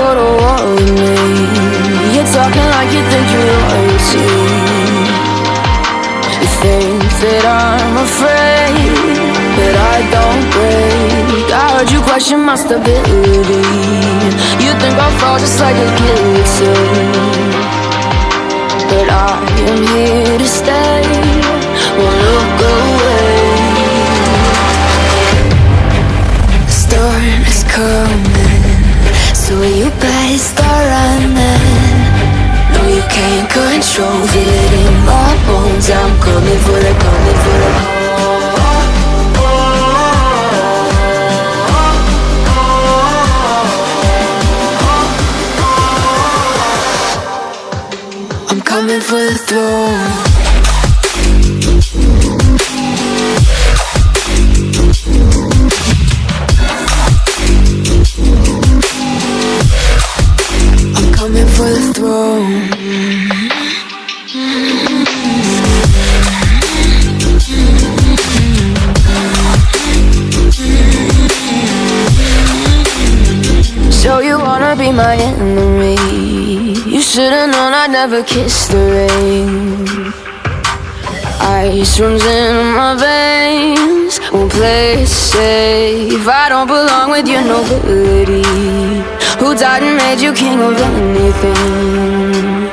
go to war with me. You're talking like you think you're royalty. You think that I'm afraid, but I don't break. I heard you question my stability. You think I'll fall just like a guillotine, but I am here to stay. Won't look away. The storm is coming, so you better start running. No, you can't control, feel it in my bones. I'm coming for the, coming for the. I'm coming for the throne. I'm coming for the throne. So you wanna be my enemy? You should've known I'd never kiss the rain. Ice runs in my veins, won't play it safe. I don't belong with your nobility. Who died and made you king of anything?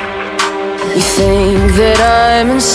You think that I'm insane?